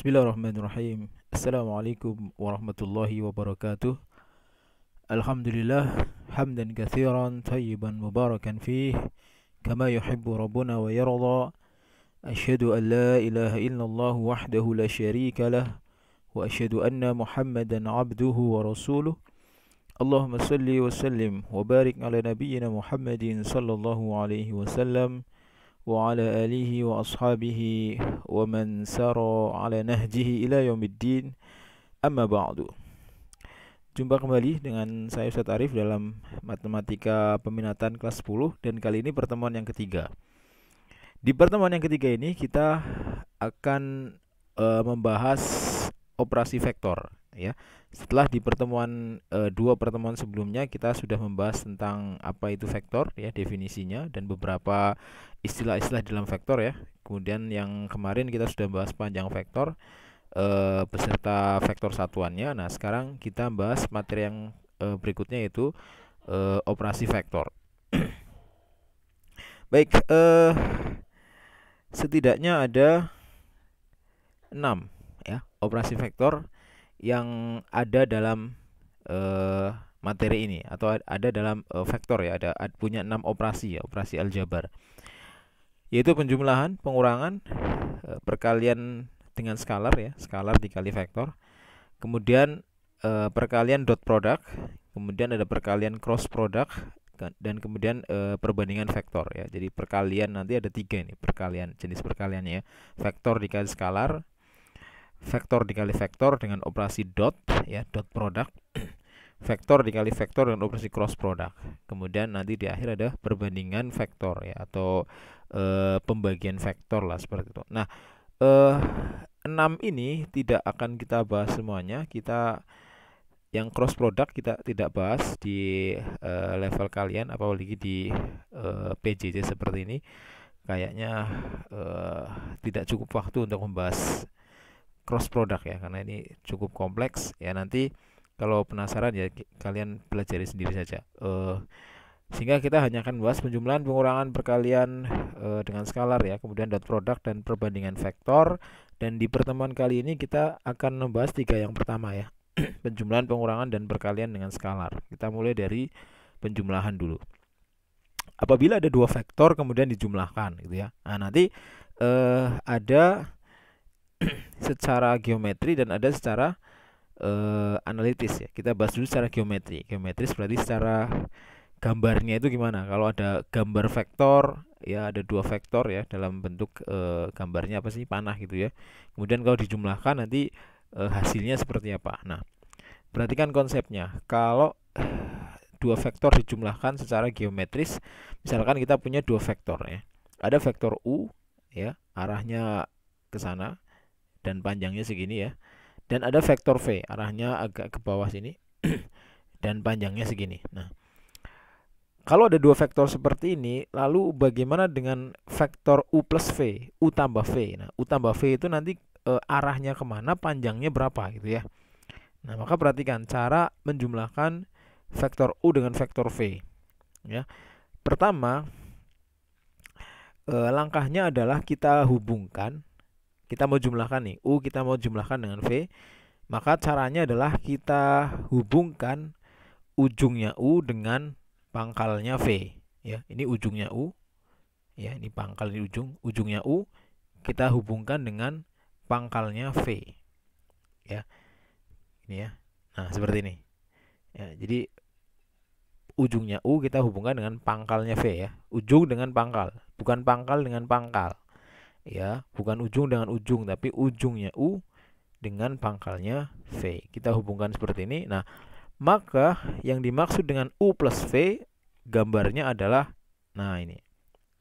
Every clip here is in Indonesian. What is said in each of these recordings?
Bismillahirrahmanirrahim. Assalamualaikum warahmatullahi wabarakatuh. Alhamdulillah hamdan katsiran tayyiban mubarakan fih kama yuhibbu rabbuna wa yarda. Asyhadu an la ilaha illallah wahdahu la syarika lah wa asyhadu anna Muhammadan abduhu wa rasuluh. Allahumma salli wa sallim wa barik ala nabiyyina Muhammadin sallallahu alaihi wasallam wa ala alihi wa ashabihi wa man sara ala nahjihi ila yaumiddin. Amma ba'du. Jumpa kembali dengan saya Ustaz Arif dalam Matematika Peminatan kelas 10 dan kali ini pertemuan yang ketiga. Di pertemuan yang ketiga ini kita akan membahas operasi vektor ya. Setelah di dua pertemuan sebelumnya kita sudah membahas tentang apa itu vektor ya, definisinya dan beberapa istilah-istilah dalam vektor ya. Kemudian yang kemarin kita sudah bahas panjang vektor beserta vektor satuannya. Nah, sekarang kita bahas materi yang berikutnya yaitu operasi vektor. Baik, setidaknya ada 6 ya operasi vektor yang ada dalam materi ini atau ada dalam vektor ya, ada punya 6 operasi ya, operasi aljabar. Yaitu penjumlahan, pengurangan, perkalian dengan skalar ya, skalar dikali vektor. Kemudian perkalian dot product, kemudian ada perkalian cross product dan kemudian perbandingan vektor ya. Jadi perkalian nanti ada 3 ini, perkalian jenis perkaliannya ya. Vektor dikali skalar, vektor dikali vektor dengan operasi dot ya, dot product. Vektor dikali vektor dengan operasi cross product. Kemudian nanti di akhir ada perbandingan vektor ya, atau pembagian vektor lah seperti itu. Nah, 6 ini tidak akan kita bahas semuanya. Kita yang cross product kita tidak bahas di level kalian, apalagi di PJJ seperti ini. Kayaknya tidak cukup waktu untuk membahas cross product ya, karena ini cukup kompleks ya. Nanti kalau penasaran ya kalian pelajari sendiri saja. Sehingga kita hanya akan bahas penjumlahan, pengurangan, perkalian dengan skalar ya, kemudian dot product dan perbandingan vektor. Dan di pertemuan kali ini kita akan membahas 3 yang pertama ya. Penjumlahan, pengurangan, dan perkalian dengan skalar. Kita mulai dari penjumlahan dulu. Apabila ada 2 vektor kemudian dijumlahkan gitu ya. Nah, nanti ada secara geometri dan ada secara analitis ya. Kita bahas dulu secara geometri. Geometris berarti secara gambarnya itu gimana? Kalau ada gambar vektor ya, ada 2 vektor ya dalam bentuk gambarnya apa sih, panah gitu ya. Kemudian kalau dijumlahkan nanti hasilnya seperti apa. Nah, perhatikan konsepnya. Kalau 2 vektor dijumlahkan secara geometris, misalkan kita punya 2 vektor ya. Ada vektor U ya, arahnya ke sana dan panjangnya segini ya. Dan ada vektor V, arahnya agak ke bawah sini dan panjangnya segini. Nah, kalau ada 2 vektor seperti ini, lalu bagaimana dengan vektor U plus V, U tambah V? Nah, U tambah V itu nanti arahnya kemana, panjangnya berapa gitu ya. Nah, maka perhatikan cara menjumlahkan vektor U dengan vektor V ya. Pertama, langkahnya adalah kita hubungkan. Kita mau jumlahkan nih, U kita mau jumlahkan dengan V. Maka caranya adalah kita hubungkan ujungnya U dengan pangkalnya V ya. Ini ujungnya U ya, ini pangkal, ini ujungnya U, kita hubungkan dengan pangkalnya V ya. Ini ya. Nah, seperti ini ya. Jadi ujungnya U kita hubungkan dengan pangkalnya V ya. Ujung dengan pangkal, bukan pangkal dengan pangkal ya, bukan ujung dengan ujung, tapi ujungnya U dengan pangkalnya V. Kita hubungkan seperti ini. Nah, maka yang dimaksud dengan U plus V gambarnya adalah, nah ini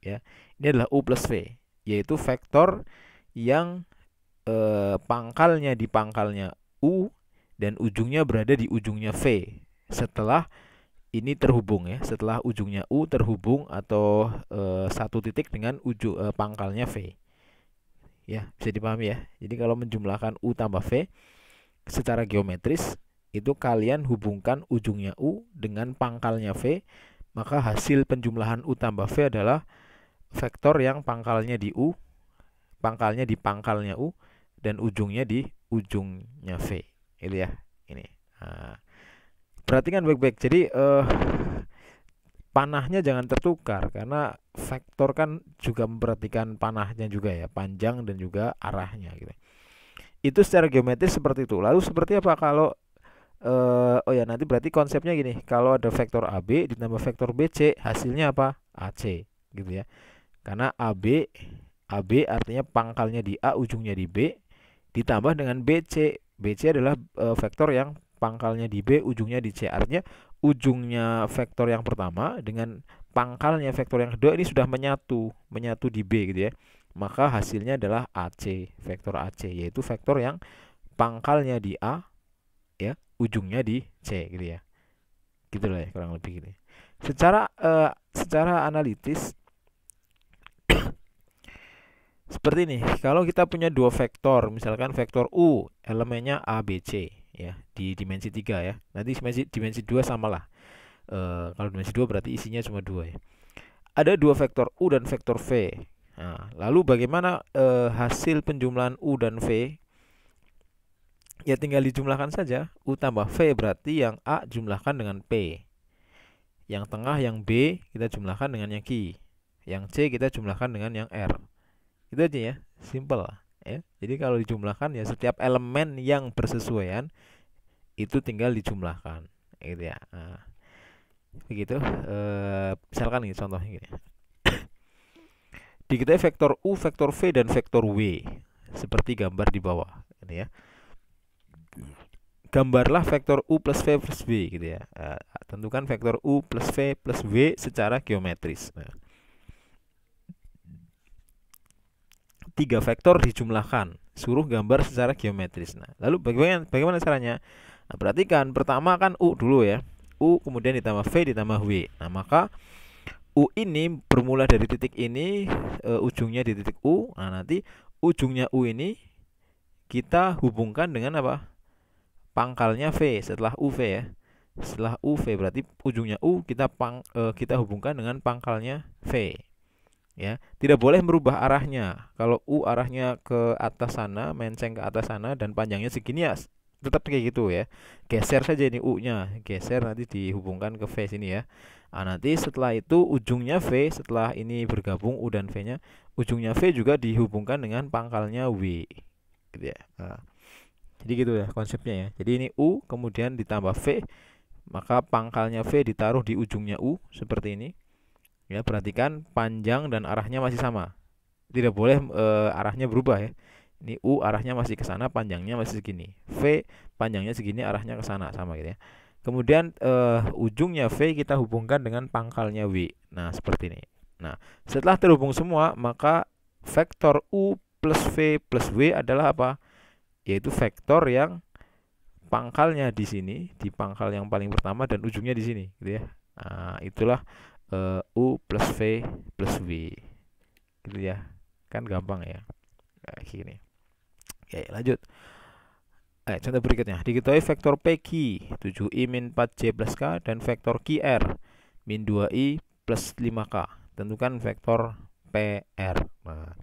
ya, ini adalah U plus V, yaitu vektor yang pangkalnya di pangkalnya U dan ujungnya berada di ujungnya V setelah ini terhubung ya, setelah ujungnya U terhubung atau satu titik dengan ujung pangkalnya V ya. Bisa dipahami ya. Jadi kalau menjumlahkan U tambah V secara geometris, itu kalian hubungkan ujungnya U dengan pangkalnya V, maka hasil penjumlahan U tambah V adalah vektor yang pangkalnya di U, pangkalnya di pangkalnya U, dan ujungnya di ujungnya V. Itu ya. Ini. Nah, perhatikan baik-baik. Jadi panahnya jangan tertukar karena vektor kan juga memperhatikan panahnya juga ya, panjang dan juga arahnya gitu. Itu secara geometris seperti itu. Lalu seperti apa kalau oh ya, nanti berarti konsepnya gini, kalau ada vektor AB ditambah vektor BC, hasilnya apa? AC gitu ya. Karena AB artinya pangkalnya di A, ujungnya di B, ditambah dengan BC. BC adalah vektor yang pangkalnya di B, ujungnya di C. Artinya ujungnya vektor yang pertama dengan pangkalnya vektor yang kedua ini sudah menyatu di B gitu ya. Maka hasilnya adalah AC, vektor AC, yaitu vektor yang pangkalnya di A ya, ujungnya di C gitu ya. Gitu lah ya, kurang lebih gitu. Secara analitis seperti ini, kalau kita punya dua vektor, misalkan vektor U, elemennya A, B, C ya, di dimensi 3 ya. Nanti dimensi 2 samalah. Kalau dimensi 2 berarti isinya cuma 2 ya. Ada dua vektor U dan vektor V. Nah, lalu bagaimana hasil penjumlahan U dan V? Ya tinggal dijumlahkan saja. U tambah V berarti yang A jumlahkan dengan P. Yang tengah yang B kita jumlahkan dengan yang Q. Yang C kita jumlahkan dengan yang R. Itu aja ya, simple ya. Jadi kalau dijumlahkan ya setiap elemen yang bersesuaian itu tinggal dijumlahkan, gitu ya. Nah, begitu. Misalkan ini contohnya gini. Diketahui vektor U, vektor V dan vektor W seperti gambar di bawah, ini ya. Gambarlah vektor U plus V plus W gitu ya. Tentukan vektor U plus V plus W secara geometris. Nah, 3 vektor dijumlahkan, suruh gambar secara geometris. Nah, lalu bagaimana caranya? Nah, perhatikan, pertama kan U dulu ya. U kemudian ditambah V ditambah W. Nah, maka U ini bermula dari titik ini, ujungnya di titik U. Nah, nanti ujungnya U ini kita hubungkan dengan apa? Pangkalnya V setelah UV ya. Setelah UV berarti ujungnya U kita hubungkan dengan pangkalnya V. Ya, tidak boleh merubah arahnya. Kalau U arahnya ke atas sana, menceng ke atas sana dan panjangnya segini ya, tetap kayak gitu ya. Geser saja ini U-nya, geser nanti dihubungkan ke V sini ya. Nah, nanti setelah itu ujungnya V, setelah ini bergabung U dan V-nya, ujungnya V juga dihubungkan dengan pangkalnya W. Gitu ya. Nah, jadi gitu ya konsepnya ya. Jadi ini U kemudian ditambah V, maka pangkalnya V ditaruh di ujungnya U seperti ini. Ya, perhatikan panjang dan arahnya masih sama. Tidak boleh arahnya berubah ya. Ini U arahnya masih ke sana, panjangnya masih segini. V panjangnya segini, arahnya ke sana sama gitu ya. Kemudian ujungnya V kita hubungkan dengan pangkalnya W. Nah, seperti ini. Nah, setelah terhubung semua, maka vektor U plus V plus W adalah apa? Yaitu vektor yang pangkalnya di sini, di pangkal yang paling pertama dan ujungnya di sini gitu ya. Nah, itulah U plus V plus W gitu ya, kan gampang ya kayak gini. Oke, lanjut. Contoh berikutnya, diketahui vektor PQ 7i min 4j plus K dan vektor QR min 2i plus 5K. Tentukan vektor PR. Nah,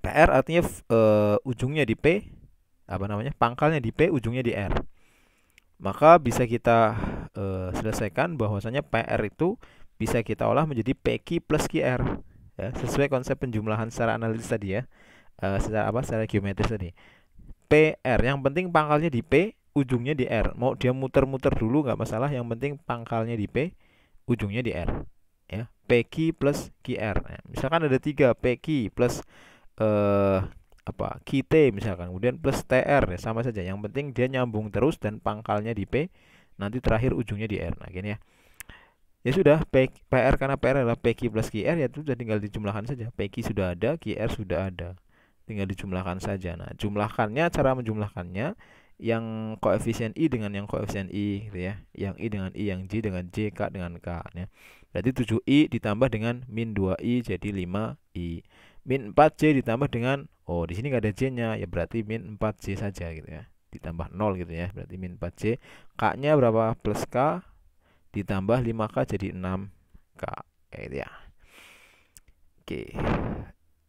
PR artinya ujungnya di P, apa namanya, pangkalnya di P, ujungnya di R. Maka bisa kita selesaikan bahwasanya PR itu bisa kita olah menjadi PQ plus QR ya, sesuai konsep penjumlahan secara analitis tadi ya, secara geometris tadi. PR yang penting pangkalnya di P, ujungnya di R. Mau dia muter-muter dulu nggak masalah, yang penting pangkalnya di P, ujungnya di R ya. PQ plus QR. Nah, misalkan ada 3 PQ plus QT misalkan, kemudian plus TR ya, sama saja, yang penting dia nyambung terus dan pangkalnya di P, nanti terakhir ujungnya di R. Nah, gini ya. Ya sudah, PR karena PR adalah PQ plus QR, ya sudah tinggal dijumlahkan saja. PQ sudah ada, QR sudah ada. Tinggal dijumlahkan saja. Nah, jumlahkannya, cara menjumlahkannya yang koefisien I dengan yang koefisien I gitu ya. Yang I dengan I, yang J dengan J, K dengan K ya. Berarti 7I ditambah dengan min 2I jadi 5I. Min 4J ditambah dengan, oh di sini nggak ada J-nya, ya berarti min 4J saja gitu ya. Ditambah 0 gitu ya, berarti min 4J. K-nya berapa? Plus K ditambah 5K jadi 6K. Kayak gitu ya. Oke.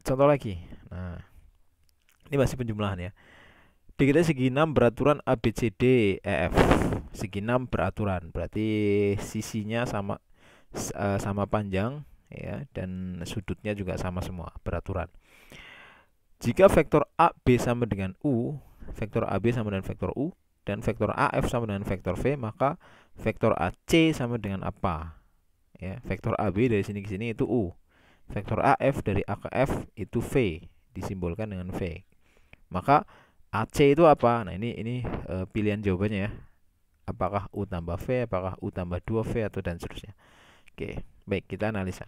Contoh lagi. Nah, Ini masih penjumlahan ya. Dikitnya segi 6 beraturan A B C D E F. Segi 6 beraturan, berarti sisinya sama sama panjang ya, dan sudutnya juga sama semua, beraturan. Jika vektor A B sama dengan U, vektor A B sama dengan vektor U, dan vektor AF sama dengan vektor V, maka vektor AC sama dengan apa? Ya, vektor AB dari sini ke sini itu U. Vektor AF dari A ke F itu V, disimbolkan dengan V. Maka AC itu apa? Nah, ini pilihan jawabannya ya. Apakah U tambah V, apakah U tambah 2V, atau dan seterusnya. Oke, baik, kita analisa.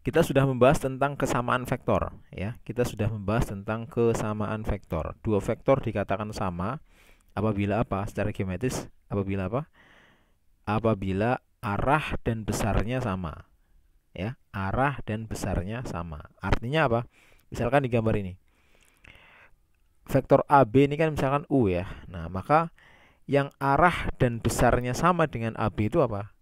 Kita sudah membahas tentang kesamaan vektor ya. Kita sudah membahas tentang kesamaan vektor. Dua vektor dikatakan sama apabila apa? Secara geometris apabila apa? Apabila arah dan besarnya sama. Ya, arah dan besarnya sama. Artinya apa? Misalkan di gambar ini. Vektor AB ini kan misalkan U ya. Nah, maka yang arah dan besarnya sama dengan AB itu apa?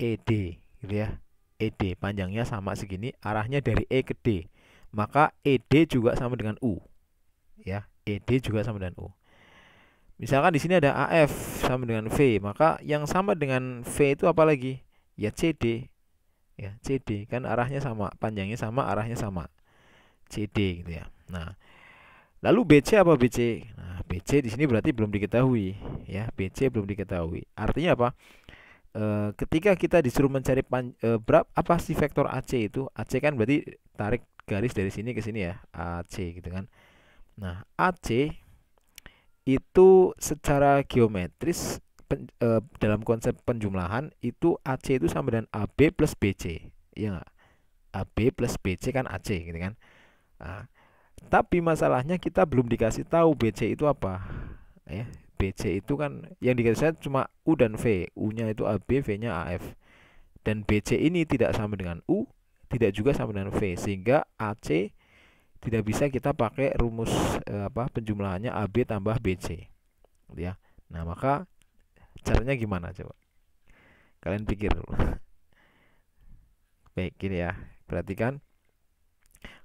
ED gitu ya. ED panjangnya sama segini, arahnya dari E ke D. Maka ED juga sama dengan U. Ya, ED juga sama dengan U. Misalkan di sini ada AF sama dengan V, maka yang sama dengan V itu apa lagi? Ya CD. Ya, CD kan arahnya sama, panjangnya sama, arahnya sama. CD gitu ya. Nah, lalu BC apa BC? Nah, BC di sini berarti belum diketahui, ya. BC belum diketahui. Artinya apa? Ketika kita disuruh mencari berapa apa sih vektor AC itu? AC kan berarti tarik garis dari sini ke sini ya, AC gitu kan. Nah, AC itu secara geometris dalam konsep penjumlahan itu AC itu sama dengan AB plus BC. Iya nggak? AB plus BC kan AC gitu kan. Nah, tapi masalahnya kita belum dikasih tahu BC itu apa. Ya, BC itu kan yang dikasih cuma U dan V. U-nya itu AB, V-nya AF. Dan BC ini tidak sama dengan U, tidak juga sama dengan V, sehingga AC tidak bisa kita pakai rumus penjumlahannya AB tambah BC. Ya. Nah, maka caranya gimana coba? Kalian pikir dulu. Baik, gini ya. Perhatikan.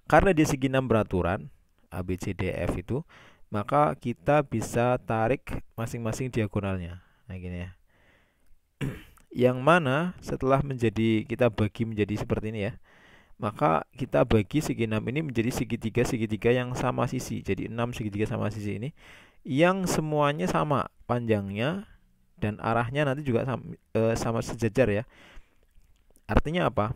Karena dia segi 6 beraturan A B C D F itu, maka kita bisa tarik masing-masing diagonalnya. Nah, gini ya. Yang mana setelah kita bagi menjadi seperti ini ya, maka kita bagi segi 6 ini menjadi segitiga yang sama sisi. Jadi 6 segitiga sama sisi ini yang semuanya sama panjangnya dan arahnya nanti juga sama sejajar ya. Artinya apa?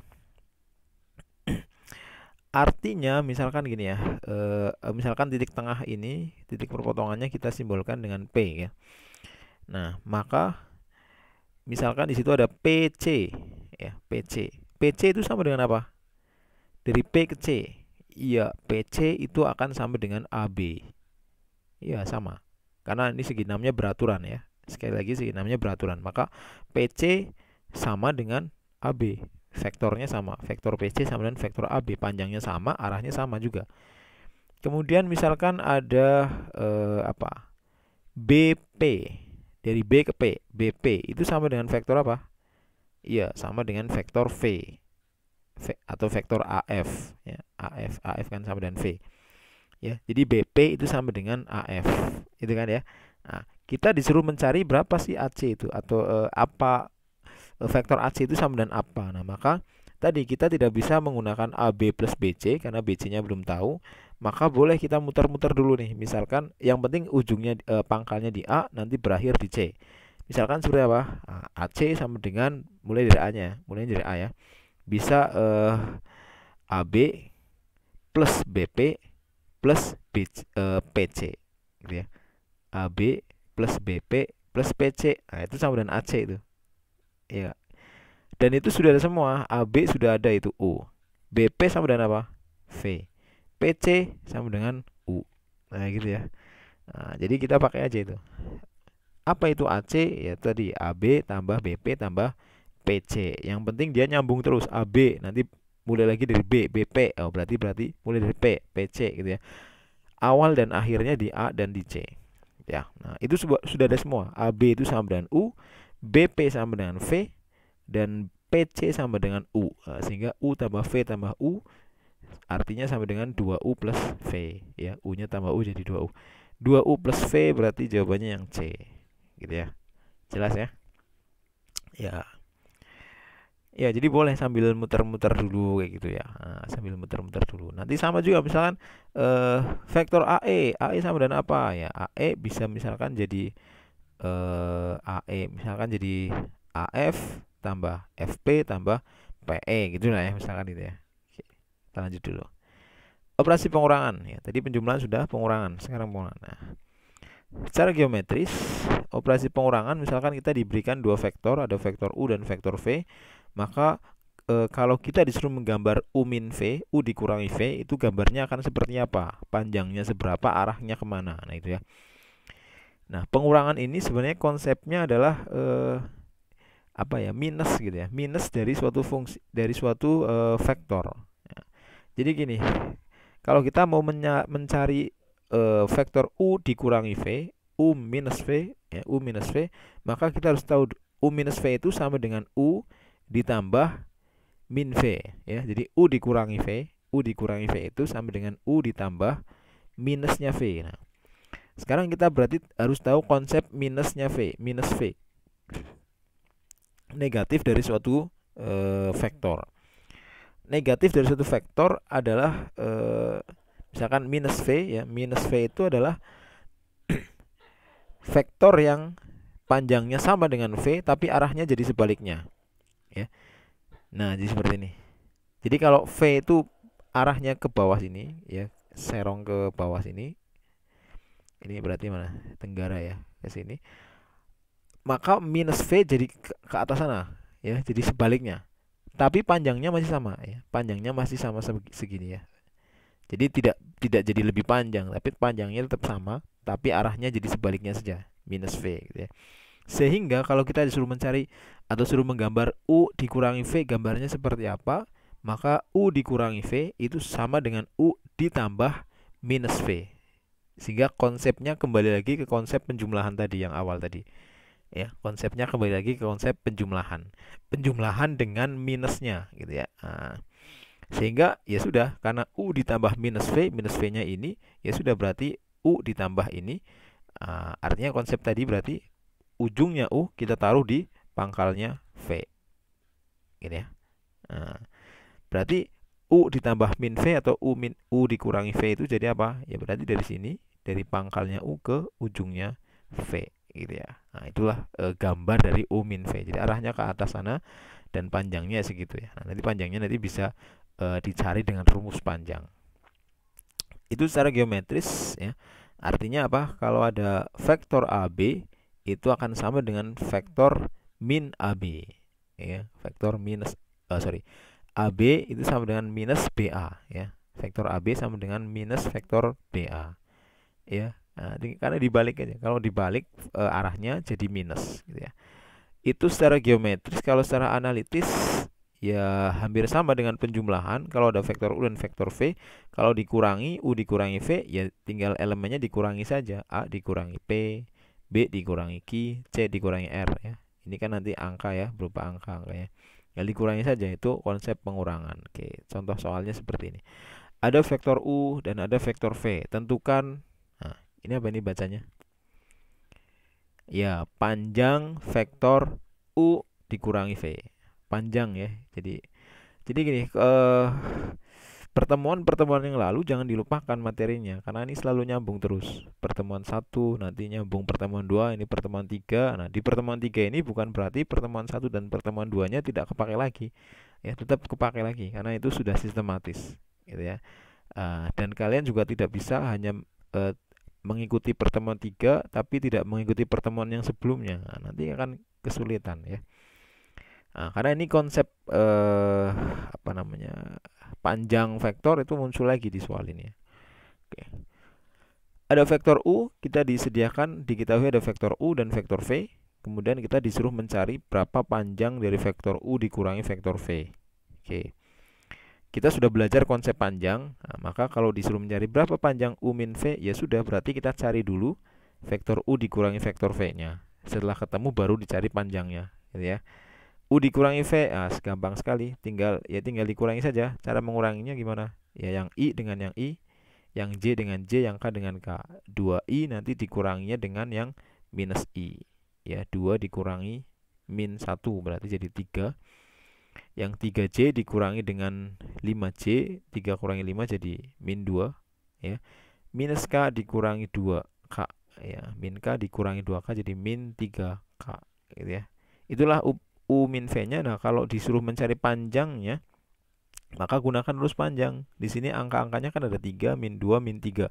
Artinya misalkan gini ya, misalkan titik tengah ini, titik perpotongannya kita simbolkan dengan P ya. Nah, maka misalkan di situ ada PC ya, PC. PC itu sama dengan apa? Dari P ke C. Iya, PC itu akan sama dengan AB. Iya, sama. Karena ini segi 6-nya beraturan ya. Sekali lagi segi 6-nya beraturan. Maka PC sama dengan AB. Vektornya sama. Vektor PC sama dengan vektor AB. Panjangnya sama, arahnya sama juga. Kemudian misalkan ada BP. Dari B ke P. BP itu sama dengan vektor apa? Iya, sama dengan vektor V. Atau vektor AF ya. AF kan sama dengan V. Ya, jadi BP itu sama dengan AF. Itu kan ya. Nah, kita disuruh mencari berapa sih AC itu, atau apa vektor AC itu sama dengan apa. Nah, maka tadi kita tidak bisa menggunakan AB plus BC karena BC-nya belum tahu. Maka boleh kita muter-muter dulu nih. Misalkan yang penting ujungnya pangkalnya di A, nanti berakhir di C. Misalkan seperti apa? Nah, AC sama dengan mulai dari A-nya, mulai dari A ya. Bisa AB plus BP plus PC gitu ya. AB plus BP plus PC. Nah, itu sama dengan AC itu. Ya. Dan itu sudah ada semua. AB sudah ada, itu U. BP sama dengan apa? V. PC sama dengan U. Nah, gitu ya. Nah, jadi kita pakai aja itu. Apa itu AC? Ya tadi AB tambah BP tambah PC. Yang penting dia nyambung terus. AB nanti mulai lagi dari B, BP. Oh, berarti mulai dari P, PC gitu ya. Awal dan akhirnya di A dan di C. Ya. Nah, itu sudah ada semua. AB itu sama dengan U, BP sama dengan V, dan PC sama dengan U. Nah, sehingga U tambah V tambah U artinya sama dengan 2U plus V ya. U-nya tambah U jadi 2U. 2U plus V berarti jawabannya yang C. Gitu ya. Jelas ya? Ya. Ya, jadi boleh sambil muter-muter dulu kayak gitu ya. Nah, sambil muter-muter dulu. Nanti sama juga misalkan vektor AE. AE sama dengan apa ya? AE bisa misalkan jadi AE misalkan jadi AF tambah FP tambah PE gitu lah ya, misalkan gitu ya. Oke, kita lanjut dulu. Operasi pengurangan ya. Tadi penjumlahan sudah, pengurangan. Sekarang pengurangan. Nah, secara geometris, operasi pengurangan misalkan kita diberikan dua vektor, ada vektor U dan vektor V, maka kalau kita disuruh menggambar U min V, U dikurangi V, itu gambarnya akan seperti apa? Panjangnya seberapa, arahnya kemana? Nah itu ya. Nah, pengurangan ini sebenarnya konsepnya adalah apa ya? Minus gitu ya. Minus dari suatu fungsi, dari suatu vektor. Ya. Jadi gini, kalau kita mau mencari vektor U dikurangi V, U minus V, ya, U minus V, maka kita harus tahu U minus V itu sama dengan U ditambah min V, ya. Jadi U dikurangi V, U dikurangi V itu sama dengan U ditambah minusnya V. Nah, sekarang kita berarti harus tahu konsep minusnya V, minus V. Negatif dari suatu vektor. Negatif dari suatu vektor adalah misalkan minus V ya, minus V itu adalah vektor yang panjangnya sama dengan V tapi arahnya jadi sebaliknya ya. Nah, jadi seperti ini. Jadi kalau V itu arahnya ke bawah sini ya, serong ke bawah sini. Ini berarti mana? Tenggara ya, ke sini. Maka minus V jadi ke atas sana ya, jadi sebaliknya. Tapi panjangnya masih sama ya. Panjangnya masih sama segini ya. Jadi tidak jadi lebih panjang, tapi panjangnya tetap sama, tapi arahnya jadi sebaliknya saja, minus V gitu ya. Sehingga kalau kita disuruh mencari atau suruh menggambar U dikurangi V, gambarnya seperti apa? Maka U dikurangi V itu sama dengan U ditambah minus V. Sehingga konsepnya kembali lagi ke konsep penjumlahan tadi yang awal tadi. Ya, konsepnya kembali lagi ke konsep penjumlahan. Penjumlahan dengan minusnya gitu ya. Nah, sehingga ya sudah, karena U ditambah minus V-nya ini, ya sudah berarti U ditambah ini. Artinya konsep tadi berarti ujungnya U kita taruh di pangkalnya V. Gitu ya. Berarti U ditambah min V atau U dikurangi V itu jadi apa? Ya berarti dari sini, dari pangkalnya U ke ujungnya V. Gitu ya. Nah, itulah gambar dari U min V. Jadi arahnya ke atas sana dan panjangnya segitu ya. Nah, nanti panjangnya nanti bisa dicari dengan rumus panjang. Itu secara geometris ya. Artinya apa? Kalau ada vektor AB itu akan sama dengan vektor min AB ya. Vektor minus AB itu sama dengan minus BA ya. Vektor AB sama dengan minus vektor BA ya. Nah, karena dibalik aja. Kalau dibalik arahnya jadi minus gitu ya. Itu secara geometris. Kalau secara analitis ya hampir sama dengan penjumlahan. Kalau ada vektor U dan vektor V, kalau dikurangi U dikurangi V, ya tinggal elemennya dikurangi saja. A dikurangi P, B dikurangi Q, C dikurangi R ya. Ini kan nanti angka ya, berupa angka ya. Ya dikurangi saja, itu konsep pengurangan. Oke, contoh soalnya seperti ini. Ada vektor U dan ada vektor V. Tentukan, nah, ini apa ini bacanya? Ya, panjang vektor U dikurangi V. Panjang ya. Jadi gini, pertemuan yang lalu jangan dilupakan materinya karena ini selalu nyambung terus. Pertemuan 1 nanti nyambung pertemuan 2, ini pertemuan 3. Nah, di pertemuan 3 ini bukan berarti pertemuan 1 dan pertemuan 2-nya tidak kepakai lagi. Ya, tetap kepakai lagi karena itu sudah sistematis gitu ya. Dan kalian juga tidak bisa hanya mengikuti pertemuan 3 tapi tidak mengikuti pertemuan yang sebelumnya. Nah, nanti akan kesulitan ya. Nah, karena ini konsep apa namanya, panjang vektor itu muncul lagi di soal ini ya. Oke. Ada vektor U, kita diketahui ada vektor U dan vektor V. Kemudian kita disuruh mencari berapa panjang dari vektor U dikurangi vektor V. Oke. Kita sudah belajar konsep panjang. Nah, maka kalau disuruh mencari berapa panjang U min V, ya sudah berarti kita cari dulu vektor U dikurangi vektor V-nya. Setelah ketemu baru dicari panjangnya, gitu ya. U dikurangi V, gampang sekali, tinggal dikurangi saja. Cara menguranginya gimana? ya, yang I dengan yang I, yang J dengan J, yang K dengan K. 2I nanti dikuranginya dengan yang minus I. Ya, 2 dikurangi min 1 berarti jadi 3. Yang 3J dikurangi dengan 5J, 3 kurangi 5 jadi min 2, ya. Minus K dikurangi 2K, ya. Min K dikurangi 2K jadi min 3K, gitu ya. Itulah U min V-nya. Nah, kalau disuruh mencari panjangnya, maka gunakan rumus panjang. Di sini angka-angkanya kan ada 3, min 2, min 3.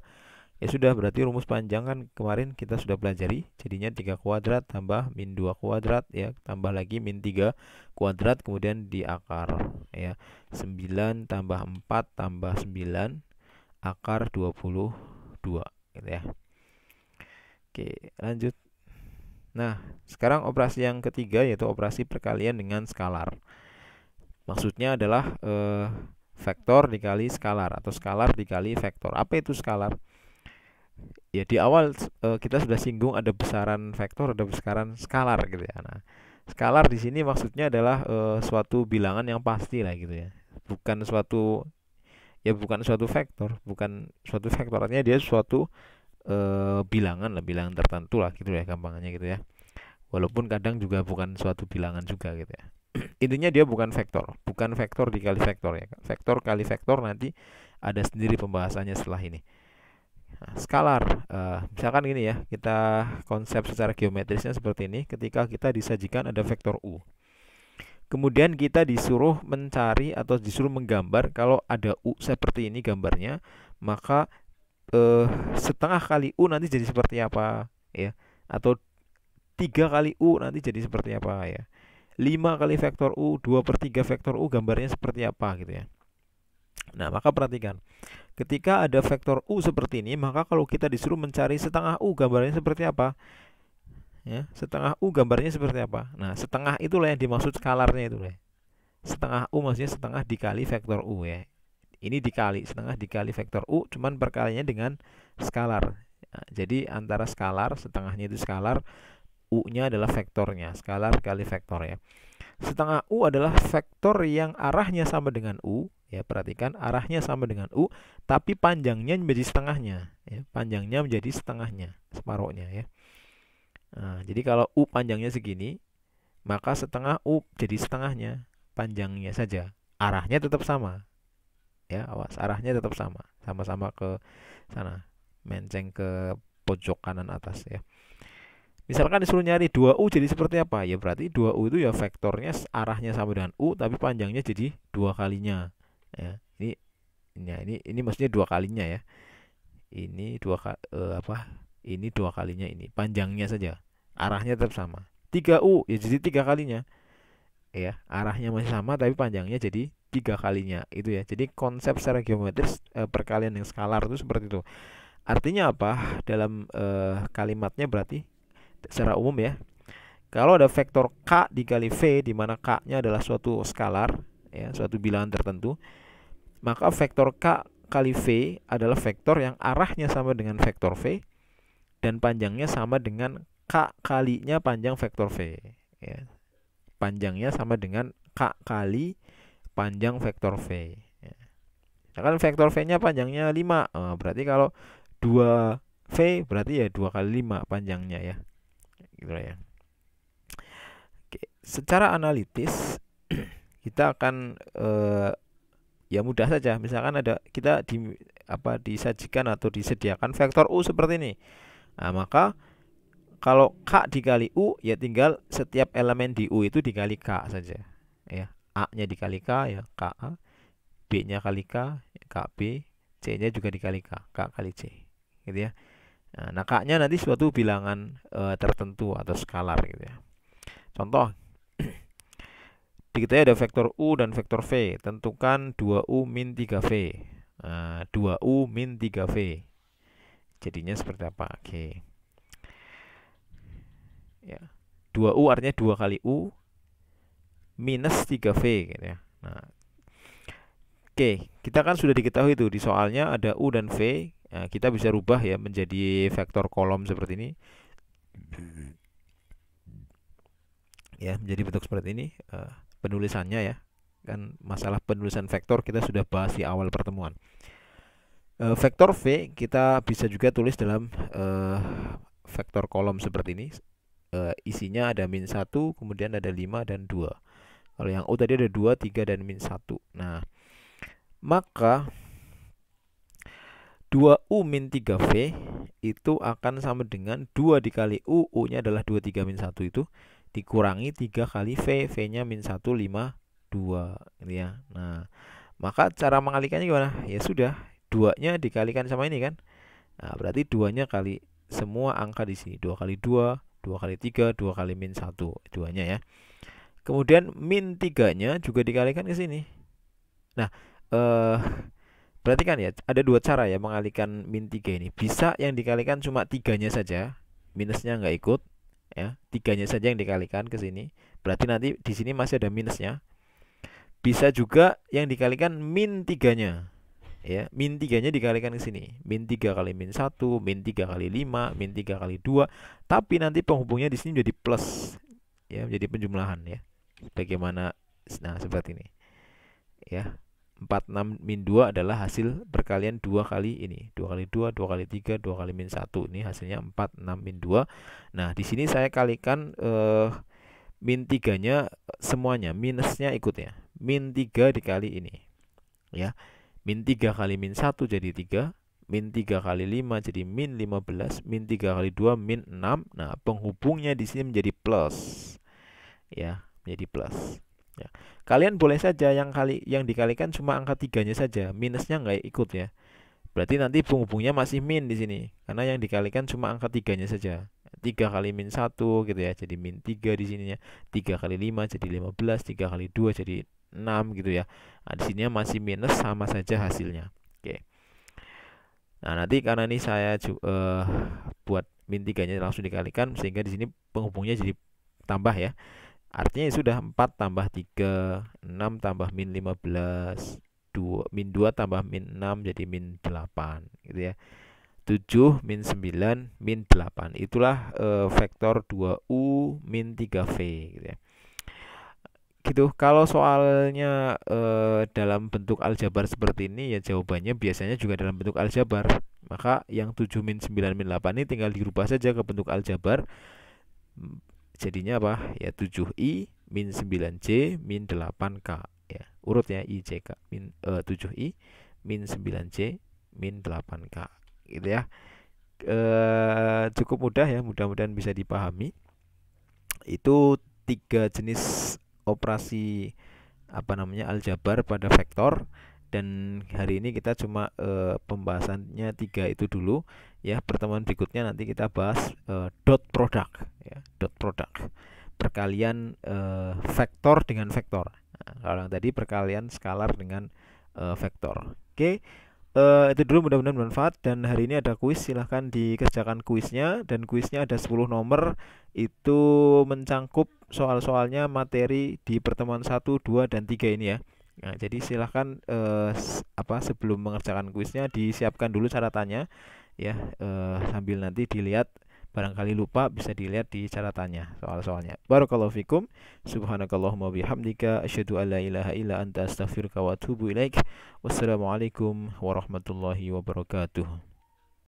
Ya sudah, berarti rumus panjang kan kemarin kita sudah pelajari. Jadinya 3 kuadrat tambah min 2 kuadrat, ya, tambah lagi min 3 kuadrat, kemudian diakar, ya. 9 tambah 4 tambah 9 akar 22, gitu ya. Oke, lanjut. Nah, sekarang operasi yang ketiga yaitu operasi perkalian dengan skalar. Maksudnya adalah vektor dikali skalar atau skalar dikali vektor. Apa itu skalar? Ya, di awal kita sudah singgung ada besaran vektor, ada besaran skalar, gitu ya. Nah, skalar di sini maksudnya adalah suatu bilangan yang pasti lah, gitu ya. Bukan suatu vektor, bukan suatu vektor, artinya dia suatu bilangan lah, bilangan tertentu lah, gitu ya, gampangnya, gitu ya. Walaupun kadang juga bukan suatu bilangan juga, gitu ya. Intinya dia bukan vektor dikali vektor, ya. Vektor kali vektor nanti ada sendiri pembahasannya setelah ini. Nah, skalar, misalkan gini ya, kita konsep secara geometrisnya seperti ini. Ketika kita disajikan ada vektor U, kemudian kita disuruh mencari atau disuruh menggambar kalau ada U seperti ini gambarnya, maka setengah kali U nanti jadi seperti apa, ya, atau 3 kali U nanti jadi seperti apa, ya. 5 kali vektor U, 2/3 vektor U gambarnya seperti apa, gitu ya. Nah, maka perhatikan, ketika ada vektor U seperti ini, maka kalau kita disuruh mencari setengah U gambarnya seperti apa, ya, setengah U gambarnya seperti apa. Nah, setengah itulah yang dimaksud skalarnya itu, ya. Setengah U maksudnya setengah dikali vektor U, ya. Ini dikali, setengah dikali vektor U, cuman perkaliannya dengan skalar. Nah, jadi antara skalar, setengahnya itu skalar, U-nya adalah vektornya, skalar kali vektor, ya. Setengah U adalah vektor yang arahnya sama dengan U, ya, perhatikan arahnya sama dengan U, tapi panjangnya menjadi setengahnya, ya. Panjangnya menjadi setengahnya, separuhnya, ya. Nah, jadi kalau U panjangnya segini, maka setengah U jadi setengahnya, panjangnya saja. Arahnya tetap sama, ya, awas, arahnya tetap sama, sama-sama ke sana, menceng ke pojok kanan atas, ya. Misalkan disuruh nyari 2U jadi seperti apa? Ya berarti 2U itu ya vektornya arahnya sama dengan U tapi panjangnya jadi 2 kalinya. Ya, ini maksudnya 2 kalinya, ya. Ini 2 Ini 2 kalinya ini. Panjangnya saja. Arahnya tetap sama. 3U ya jadi 3 kalinya. Ya, arahnya masih sama tapi panjangnya jadi 3 kalinya. Itu ya. Jadi konsep secara geometris perkalian yang skalar itu seperti itu. Artinya apa? Dalam kalimatnya berarti secara umum, ya, kalau ada vektor K dikali V di mana K-nya adalah suatu skalar, ya, suatu bilangan tertentu, maka vektor K kali V adalah vektor yang arahnya sama dengan vektor V dan panjangnya sama dengan K kalinya panjang vektor V, ya. Panjangnya sama dengan K kali panjang vektor V, ya. Nah, kan vektor V-nya panjangnya 5, berarti kalau 2V berarti ya 2 kali 5 panjangnya, ya. Gitu ya. Oke, secara analitis kita akan ya mudah saja. Misalkan ada kita disajikan atau disediakan vektor U seperti ini. Nah, maka kalau K dikali U ya tinggal setiap elemen di U itu dikali K saja, ya. A-nya dikali K, ya, KA, B-nya kali K, KB, C-nya juga dikali K, K kali C, gitu ya. Nah, K-nya nanti suatu bilangan tertentu atau skalar, gitu ya. Contoh, kita ada vektor U dan vektor V. Tentukan 2U min 3V. 2U min 3V. Jadinya seperti apa? Oke. Ya. 2U artinya 2 kali U minus 3V, gitu ya. Nah, oke, kita kan sudah diketahui itu di soalnya ada U dan V. Nah, kita bisa rubah ya menjadi vektor kolom seperti ini, ya, menjadi bentuk seperti ini penulisannya, ya. Kan masalah penulisan vektor kita sudah bahas di awal pertemuan. Vektor V kita bisa juga tulis dalam vektor kolom seperti ini. Isinya ada min 1, kemudian ada 5 dan 2. Kalau yang U tadi ada 2, 3 dan min 1. Nah, maka 2U min 3V itu akan sama dengan 2 dikali U, U-nya adalah 2, 3, min 1 itu, dikurangi 3 kali V, V-nya min 1, 5, 2. Gitu ya. Nah, maka cara mengalikannya gimana? Ya sudah, 2-nya dikalikan sama ini kan. Nah, berarti 2-nya kali semua angka di sini. 2 kali 2, 2 kali 3, 2 kali min 1. 2-nya ya. Kemudian min 3-nya juga dikalikan ke sini. Nah, perhatikan ya, ada dua cara ya mengalihkan min 3 ini. Bisa yang dikalikan cuma 3-nya saja, minusnya nggak ikut ya. 3-nya saja yang dikalikan ke sini. Berarti nanti di sini masih ada minusnya. Bisa juga yang dikalikan min 3-nya. Ya, min 3-nya dikalikan ke sini. Min 3 kali min 1, min 3 kali 5, min 3 kali 2. Tapi nanti penghubungnya di sini jadi plus. Ya, menjadi penjumlahan ya. Bagaimana? Nah, seperti ini. Ya. 46 min 2 adalah hasil perkalian 2 kali ini. 2 kali 2, 2 kali 3, 2 kali min 1. Ini hasilnya 46 min 2. Nah, di sini saya kalikan min 3-nya semuanya, minusnya ikut ya. Min 3 dikali ini. Ya. Min 3 kali min 1 jadi 3. Min 3 kali 5 jadi min 15. Min 3 kali 2 min 6. Nah, penghubungnya di sini menjadi plus. Ya, menjadi plus. Ya. Kalian boleh saja yang dikalikan cuma angka 3-nya saja, minusnya nggak ikut ya. Berarti nanti penghubungnya masih min di sini, karena yang dikalikan cuma angka 3-nya saja. 3 kali min 1 gitu ya, jadi min 3 di sininya. 3 kali 5 jadi 15, 3 kali 2 jadi 6 gitu ya. Nah, di sininya masih minus, sama saja hasilnya. Oke. Nah, nanti karena ini saya buat min 3-nya langsung dikalikan, sehingga di sini penghubungnya jadi tambah ya. Artinya sudah 4 tambah 3, 6 tambah min 15, 2, min 2 tambah min 6 jadi min 8 gitu ya. 7 min 9 min 8. Itulah vektor 2U min 3V gitu ya. Gitu. Kalau soalnya dalam bentuk aljabar seperti ini ya jawabannya biasanya juga dalam bentuk aljabar. Maka yang 7 min 9 min 8 ini tinggal dirubah saja ke bentuk aljabar. Jadinya apa? Ya 7i min 9j min 8k ya. Urut ya IJK min 7i min 9j min 8k gitu ya. Cukup mudah ya, mudah-mudahan bisa dipahami. Itu 3 jenis operasi aljabar pada vektor. Dan hari ini kita cuma pembahasannya 3 itu dulu ya. Pertemuan berikutnya nanti kita bahas dot product ya, dot product, perkalian vektor dengan vektor. Nah, kalau yang tadi perkalian skalar dengan vektor. Oke. Itu dulu, mudah-mudahan bermanfaat. Dan hari ini ada kuis, silahkan dikerjakan kuisnya. Dan kuisnya ada 10 nomor. Itu mencangkup soal-soalnya materi di pertemuan 1, 2, dan 3 ini ya. Nah, jadi silahkan sebelum mengerjakan kuisnya disiapkan dulu catatannya ya, sambil nanti dilihat, barangkali lupa bisa dilihat di catatannya soal-soalnya. Barakallahu fikum. Subhanakallahumma bihamdika asyhadu an la ilaha illa anta astaghfiruka wa atubu ilaik. Wassalamualaikum warahmatullahi wabarakatuh.